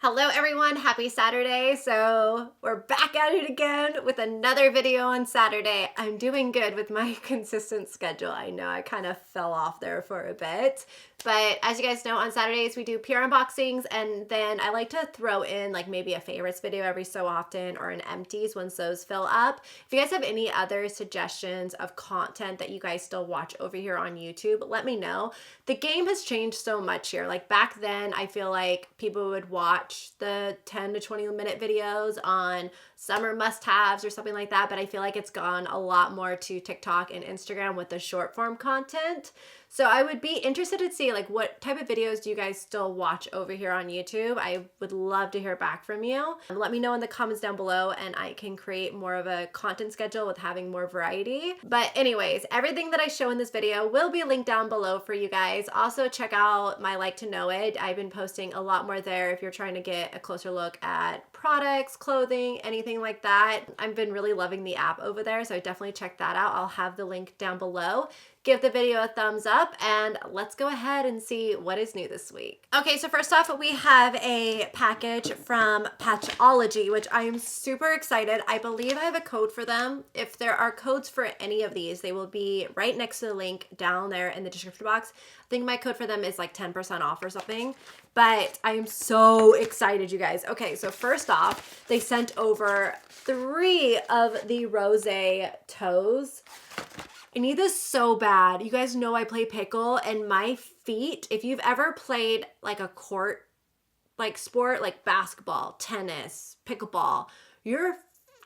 Hello everyone, happy Saturday. So we're back at it again with another video on Saturday. I'm doing good with my consistent schedule. I know I kind of fell off there for a bit, but as you guys know, on Saturdays we do pure unboxings, and then I like to throw in like maybe a favorites video every so often or an empties once those fill up. If you guys have any other suggestions of content that you guys still watch over here on YouTube, let me know. The game has changed so much here. Like back then, I feel like people would watch the 10 to 20 minute videos on summer must-haves or something like that, but I feel like it's gone a lot more to TikTok and Instagram with the short form content. So I would be interested to see like what type of videos do you guys still watch over here on YouTube. I would love to hear back from you. Let me know in the comments down below and I can create more of a content schedule with having more variety. But anyways, everything that I show in this video will be linked down below for you guys. Also check out my Like to Know It. I've been posting a lot more there if you're trying to get a closer look at products, clothing, anything like that. I've been really loving the app over there, so definitely check that out. I'll have the link down below. Give the video a thumbs up and let's go ahead and see what is new this week. Okay, so first off, we have a package from Patchology, which I am super excited. I believe I have a code for them. If there are codes for any of these, they will be right next to the link down there in the description box. I think my code for them is like 10% off or something, but I am so excited, you guys. Okay, so first off, they sent over 3 of the Rosé toes. I need this so bad. You guys know I play pickle and my feet, if you've ever played like a court like sport like basketball, tennis, pickleball, your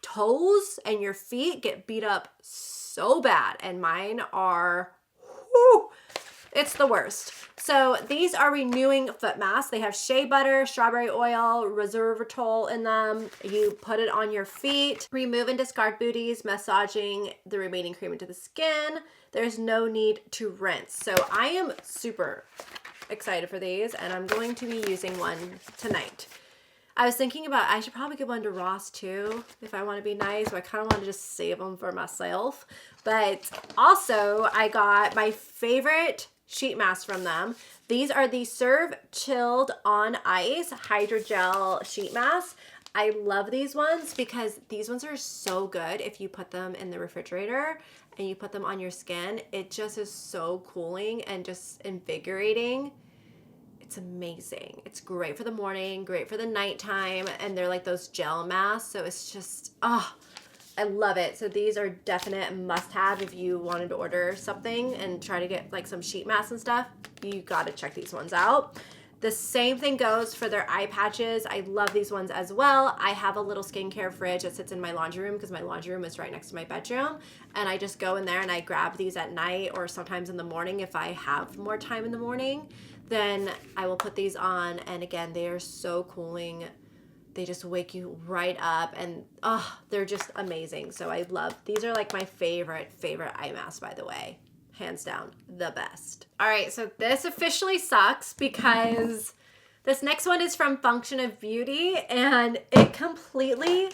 toes and your feet get beat up so bad, and mine are, whew, it's the worst. So these are renewing foot masks. They have shea butter, strawberry oil, resveratrol in them. You put it on your feet, remove and discard booties, massaging the remaining cream into the skin. There's no need to rinse. So I am super excited for these, and I'm going to be using one tonight. I was thinking about I should probably give one to Ross too if I want to be nice, so I kind of want to just save them for myself. But also I got my favorite sheet masks from them. These are the Serve Chilled on Ice Hydrogel sheet masks. I love these ones because these ones are so good if you put them in the refrigerator and you put them on your skin. It just is so cooling and just invigorating. It's amazing. It's great for the morning, great for the nighttime, and they're like those gel masks, so it's just, oh, I love it. So these are definite must-have if you wanted to order something and try to get like some sheet masks and stuff. You got to check these ones out. The same thing goes for their eye patches. I love these ones as well. I have a little skincare fridge that sits in my laundry room because my laundry room is right next to my bedroom. And I just go in there and I grab these at night or sometimes in the morning if I have more time in the morning. Then I will put these on, and again, they are so cooling. They just wake you right up, and oh, they're just amazing. So I love, these are like my favorite eye masks, by the way. Hands down, the best. All right, so this officially sucks because this next one is from Function of Beauty, and it completely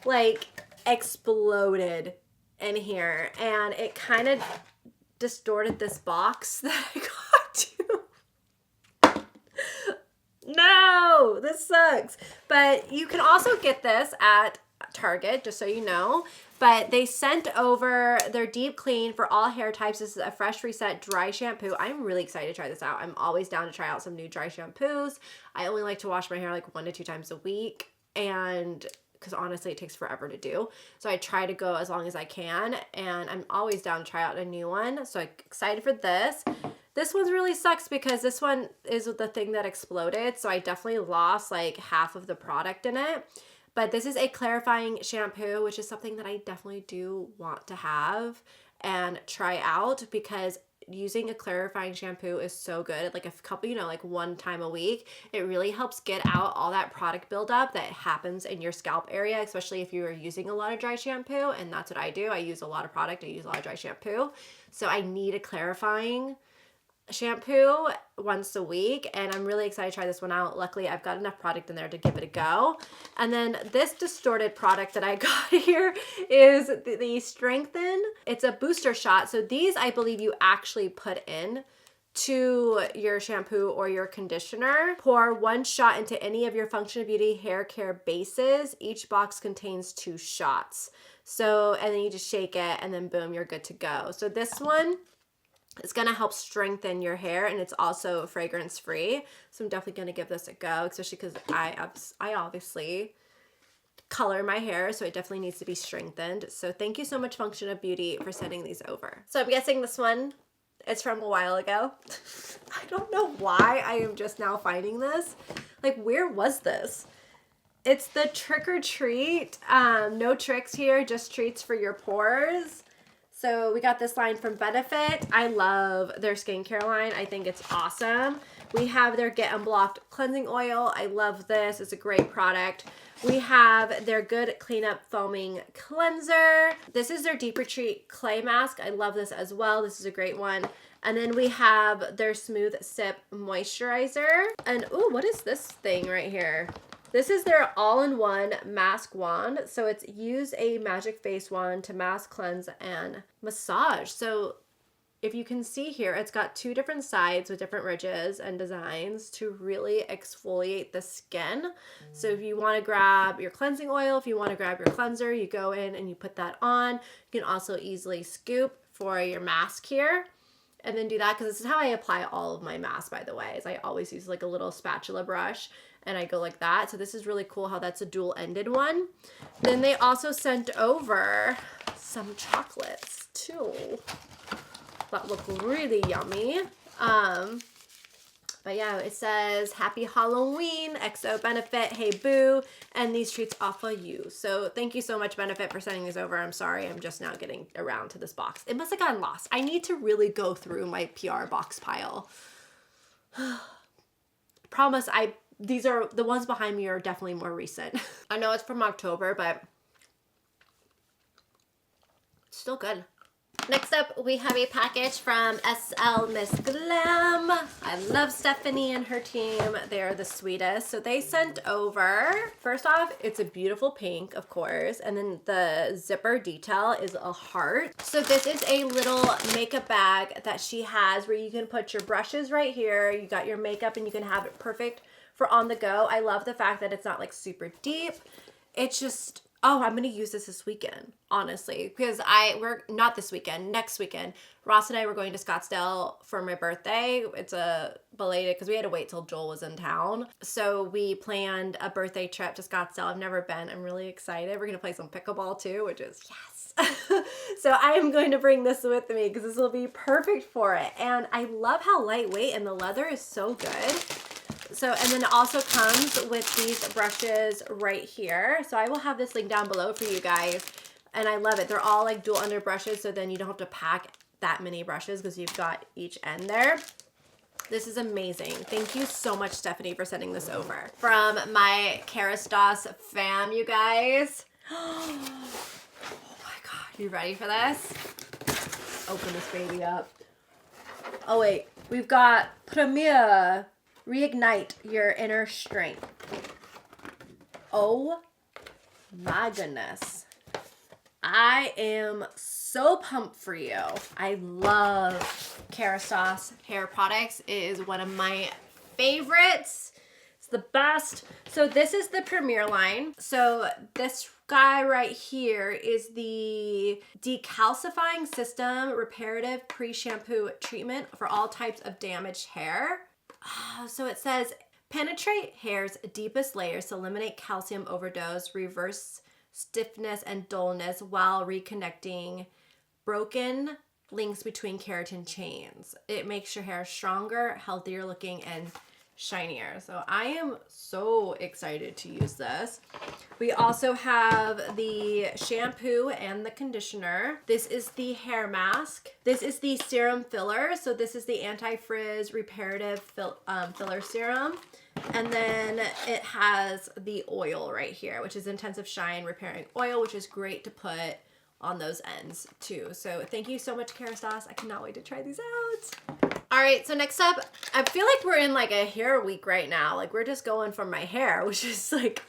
like exploded in here, and it kind of distorted this box that I got too. No, this sucks. But you can also get this at Target, just so you know. But they sent over their Deep Clean for all hair types. This is a fresh reset dry shampoo. I'm really excited to try this out. I'm always down to try out some new dry shampoos. I only like to wash my hair like 1 to 2 times a week, and because honestly it takes forever to do. So I try to go as long as I can, and I'm always down to try out a new one. So I'm excited for this. This one really sucks because this one is the thing that exploded. So I definitely lost like half of the product in it. But this is a clarifying shampoo, which is something that I definitely do want to have and try out, because using a clarifying shampoo is so good. Like a couple, like 1 time a week, it really helps get out all that product buildup that happens in your scalp area, especially if you are using a lot of dry shampoo. And that's what I do. I use a lot of product. I use a lot of dry shampoo. So I need a clarifying shampoo once a week, and I'm really excited to try this one out. Luckily, I've got enough product in there to give it a go. And then this distorted product that I got here is the Strengthen. It's a booster shot. So these, I believe you actually put in to your shampoo or your conditioner. Pour 1 shot into any of your Function of Beauty hair care bases. Each box contains 2 shots. So, and then you just shake it and then boom, you're good to go. So this one is gonna help strengthen your hair, and it's also fragrance free. So I'm definitely gonna give this a go, especially because I obviously color my hair, so it definitely needs to be strengthened. So thank you so much, Function of Beauty, for sending these over. So I'm guessing this one is from a while ago. I don't know why I am just now finding this. Like, where was this? It's the Trick or Treat. No tricks here, just treats for your pores. So we got this line from Benefit. I love their skincare line. I think it's awesome. We have their Get Unblocked Cleansing Oil. I love this. It's a great product. We have their Good Cleanup Foaming Cleanser. This is their Deep Retreat Clay Mask. I love this as well. This is a great one. And then we have their Smooth Sip Moisturizer. And ooh, what is this thing right here? This is their all-in-one mask wand. So it's use a magic face wand to mask, cleanse, and massage. So if you can see here, it's got 2 different sides with different ridges and designs to really exfoliate the skin. So if you want to grab your cleansing oil, if you want to grab your cleanser, you go in and you put that on. You can also easily scoop for your mask here and then do that, because this is how I apply all of my masks, by the way, is I always use like a little spatula brush and I go like that. So this is really cool how that's a dual-ended one. Then they also sent over some chocolates too that look really yummy. But yeah, it says Happy Halloween, XO Benefit, Hey Boo, and these treats off of you. So thank you so much, Benefit, for sending these over. I'm sorry, I'm just now getting around to this box. It must have gotten lost. I need to really go through my PR box pile. Promise, these are, the ones behind me are definitely more recent. I know it's from October, but it's still good. Next up, we have a package from SL Miss Glam. I love Stephanie and her team. They are the sweetest. So they sent over, first off, it's a beautiful pink, of course. And then the zipper detail is a heart. So this is a little makeup bag that she has where you can put your brushes right here. You got your makeup and you can have it perfect for on the go. I love the fact that it's not like super deep. It's just, oh, I'm gonna use this weekend, honestly, because we're not this weekend, next weekend. Ross and I were going to Scottsdale for my birthday. It's a belated, because we had to wait till Joel was in town. So we planned a birthday trip to Scottsdale. I've never been. I'm really excited. We're gonna play some pickleball too, which is yes. So I am going to bring this with me because this will be perfect for it. And I love how lightweight, and the leather is so good. So, and then it also comes with these brushes right here. So I will have this link down below for you guys. And I love it. They're all like dual under brushes, so then you don't have to pack that many brushes because you've got each end there. This is amazing. Thank you so much, Stephanie, for sending this over. From my Kerastase fam, you guys. Oh my God, you ready for this? Open this baby up. Oh wait, we've got Premier. Reignite your inner strength. Oh my goodness. I am so pumped for you. I love Kerastase hair products. It is one of my favorites. It's the best. So this is the Premier line. So this guy right here is the decalcifying system reparative pre-shampoo treatment for all types of damaged hair. So it says, penetrate hair's deepest layers to eliminate calcium overdose, reverse stiffness and dullness while reconnecting broken links between keratin chains. It makes your hair stronger, healthier looking, and shinier. So I am so excited to use this. We also have the shampoo and the conditioner. This is the hair mask. This is the serum filler. So this is the anti-frizz reparative filler serum. And then it has the oil right here, which is intensive shine repairing oil, which is great to put on those ends too. So thank you so much, Kerastase. I cannot wait to try these out. All right, so next up, I feel like we're in like a hair week right now. Like we're just going for my hair, which is like,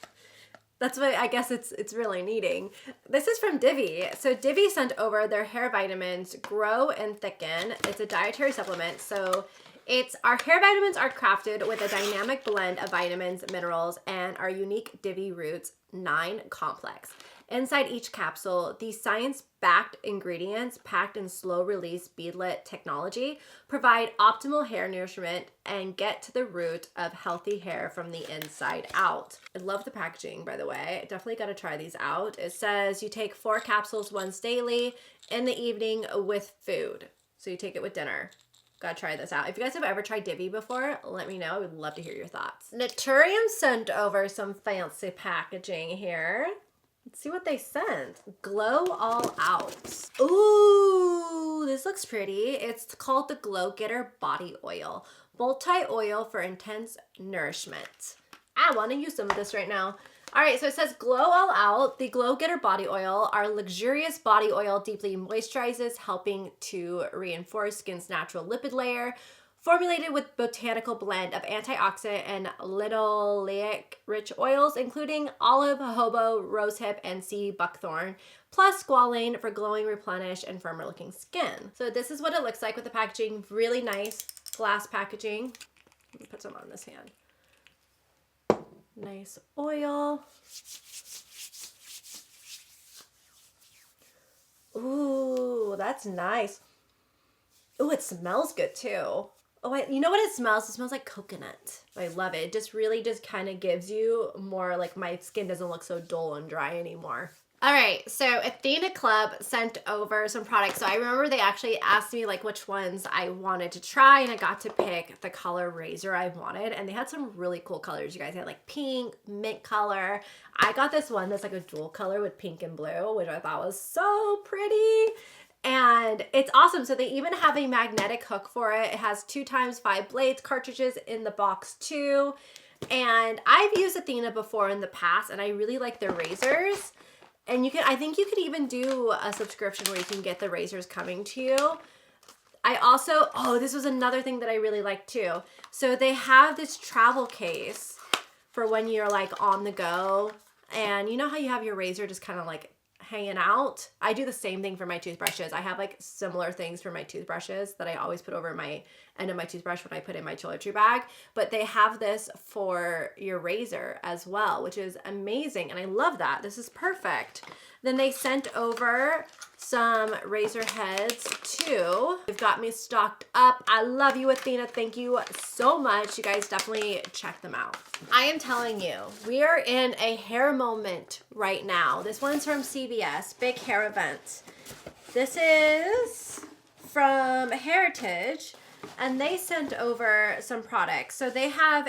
that's what I guess it's really needing. This is from Divi. So Divi sent over their hair vitamins, Grow and Thicken. It's a dietary supplement. So It's our hair vitamins are crafted with a dynamic blend of vitamins, minerals, and our unique Divi Roots 9 complex. Inside each capsule, these science-backed ingredients packed in slow-release beadlet technology provide optimal hair nourishment and get to the root of healthy hair from the inside out. I love the packaging, by the way. Definitely got to try these out. It says you take 4 capsules once daily in the evening with food. So you take it with dinner. Gotta try this out. If you guys have ever tried Divi before, let me know. I would love to hear your thoughts. Naturium sent over some fancy packaging here. Let's see what they sent. Glow All Out. Ooh, this looks pretty. It's called the Glow Getter Body Oil. Multi-oil for intense nourishment. I want to use some of this right now. All right, so it says Glow All Out. The Glow Getter Body Oil, our luxurious body oil, deeply moisturizes, helping to reinforce skin's natural lipid layer. Formulated with botanical blend of antioxidant and linoleic-rich oils, including olive, jojoba, rosehip, and sea buckthorn, plus squalane for glowing, replenished, and firmer-looking skin. So this is what it looks like with the packaging. Really nice glass packaging. Let me put some on this hand. Nice oil. Ooh, that's nice. Ooh, it smells good too. Oh, you know what it smells? It smells like coconut. I love it. It just really just kind of gives you more, like, my skin doesn't look so dull and dry anymore. All right, so Athena Club sent over some products. So I remember they actually asked me like which ones I wanted to try, and I got to pick the color razor I wanted, and they had some really cool colors. You guys had like pink, mint color. I got this one that's like a dual color with pink and blue, which I thought was so pretty. And it's awesome. So they even have a magnetic hook for it. It has 2x5 blades cartridges in the box too. And I've used Athena before in the past, and I really like their razors. And you can, I think you could even do a subscription where you can get the razors coming to you. I also, oh, this was another thing that I really liked too. So they have this travel case for when you're like on the go. And you know how you have your razor just kind of like hanging out? I do the same thing for my toothbrushes. I have like similar things for my toothbrushes that I always put over my end of my toothbrush when I put in my toiletry bag, but they have this for your razor as well, which is amazing, and I love that. This is perfect. Then they sent over some razor heads too. They've got me stocked up. I love you, Athena. Thank you so much. You guys definitely check them out. I am telling you, we are in a hair moment right now. This one's from CVS, big hair event. This is from Heritage, and they sent over some products. So they have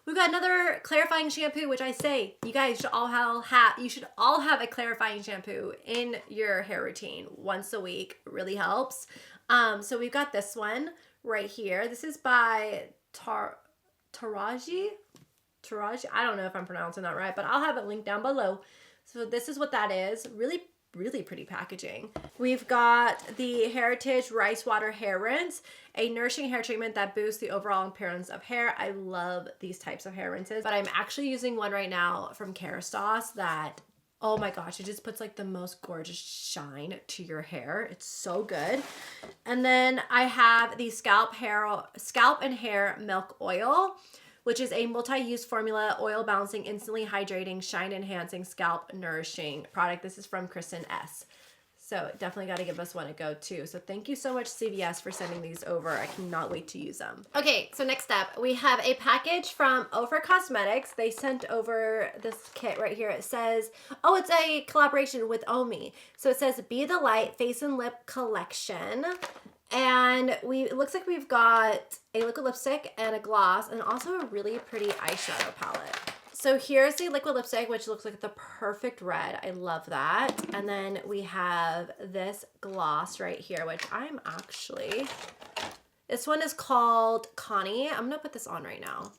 we've got another clarifying shampoo, which I say you guys should all have a clarifying shampoo in your hair routine once a week. It really helps. So we've got this one right here. This is by Taraji. I don't know if I'm pronouncing that right, but I'll have it linked down below. So this is what that is. Really pretty packaging. We've got the Heritage Rice Water Hair Rinse, a nourishing hair treatment that boosts the overall appearance of hair. I love these types of hair rinses, but I'm actually using one right now from Kerastase that, oh my gosh, it just puts like the most gorgeous shine to your hair. It's so good. And then I have the Scalp and Hair Milk Oil, which is a multi-use formula, oil balancing, instantly hydrating, shine enhancing, scalp nourishing product. This is from Kristen S. So definitely got to give us one a go too. So thank you so much, CVS, for sending these over. I cannot wait to use them. Okay, so next up, we have a package from Ofer Cosmetics. They sent over this kit right here. It says, oh, it's a collaboration with Omi. So it says, Be the Light Face and Lip Collection. And it looks like we've got a liquid lipstick and a gloss, and also a really pretty eyeshadow palette. So here's the liquid lipstick, which looks like the perfect red. I love that. And then we have this gloss right here, which this one is called Connie. I'm gonna put this on right now.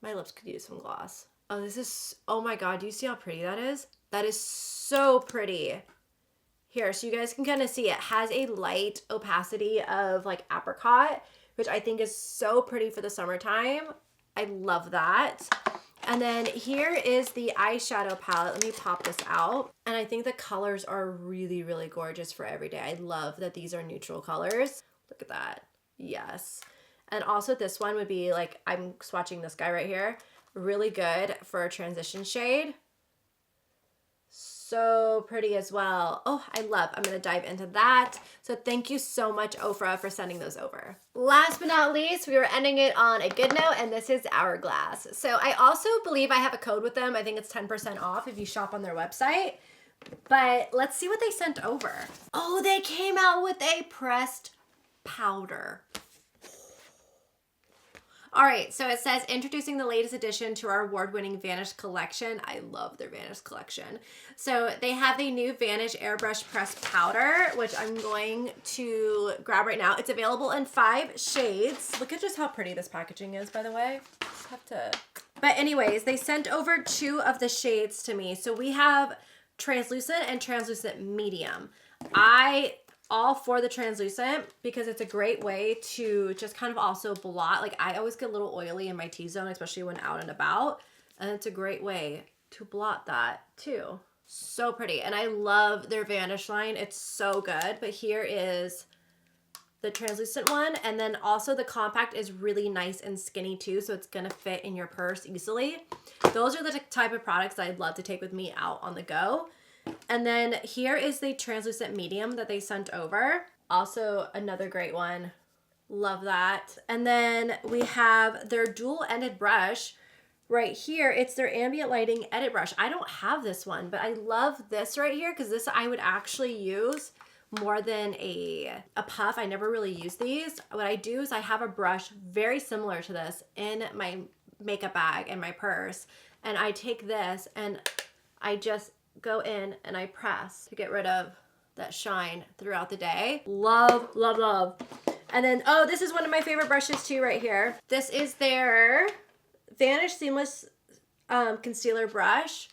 My lips could use some gloss. Oh my God, do you see how pretty that is? That is so pretty. Here, so you guys can kind of see it has a light opacity of like apricot, which I think is so pretty for the summertime. I love that. And then here is the eyeshadow palette. Let me pop this out. And I think the colors are really gorgeous for every day. I love that these are neutral colors. Look at that. Yes. And also this one would be like, I'm swatching this guy right here. Really good for a transition shade. So pretty as well. Oh, I'm gonna dive into that. So thank you so much, Ofra, for sending those over. Last but not least, we were ending it on a good note, and this is Hourglass. So I also believe I have a code with them. I think it's 10% off if you shop on their website. But let's see what they sent over. Oh, they came out with a pressed powder. All right, so it says, introducing the latest addition to our award-winning Vanish collection. I love their Vanish collection. So they have the new Vanish Airbrush Pressed Powder, which I'm going to grab right now. It's available in 5 shades. Look at just how pretty this packaging is, by the way. Just have to... But anyways, they sent over 2 of the shades to me. So we have translucent and translucent medium. All for the translucent because it's a great way to just kind of also blot. Like I always get a little oily in my T-zone, especially when out and about. And it's a great way to blot that too. So pretty. And I love their Vanish line. It's so good. But here is the translucent one. And then also the compact is really nice and skinny too. So it's going to fit in your purse easily. Those are the type of products I'd love to take with me out on the go. And then here is the translucent medium that they sent over. Also another great one. Love that. And then we have their dual-ended brush right here. It's their ambient lighting edit brush. I don't have this one, but I love this right here because this I would actually use more than a puff. I never really use these. What I do is I have a brush very similar to this in my makeup bag and my purse. And I take this and I just go in and I press to get rid of that shine throughout the day. Love, love, love. And then, oh, this is one of my favorite brushes too right here. This is their Vanish Seamless Concealer Brush.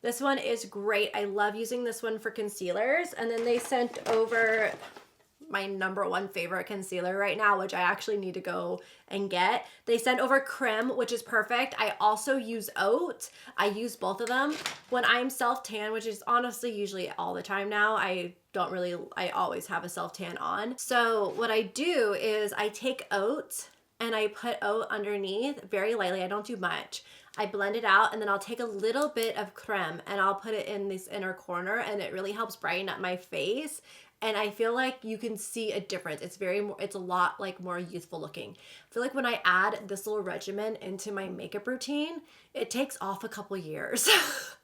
This one is great. I love using this one for concealers. And then they sent over my #1 favorite concealer right now, which I actually need to go and get. They sent over Creme, which is perfect. I also use Oat. I use both of them. When I'm self-tan, which is honestly usually all the time now, I always have a self-tan on. So what I do is I take Oat and I put Oat underneath very lightly. I don't do much. I blend it out and then I'll take a little bit of Creme and I'll put it in this inner corner and it really helps brighten up my face. And I feel like you can see a difference. It's a lot like more youthful looking. I feel like when I add this little regimen into my makeup routine, it takes off a couple years.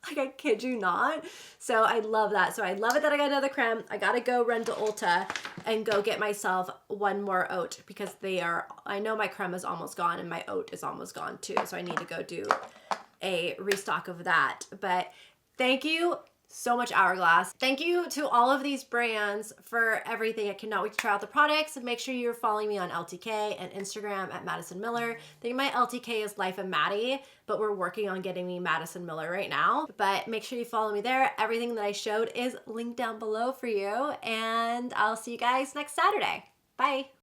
Like I kid you not. So I love that. So I love it that I got another Creme. I gotta go run to Ulta and go get myself one more Oat because I know my Creme is almost gone and my Oat is almost gone too. So I need to go do a restock of that. But thank you so much, Hourglass. Thank you to all of these brands for everything. I cannot wait to try out the products. Make sure you're following me on LTK and Instagram at Madison Miller. I think my LTK is Life of Maddie, but we're working on getting me Madison Miller right now. But make sure you follow me there. Everything that I showed is linked down below for you. And I'll see you guys next Saturday. Bye.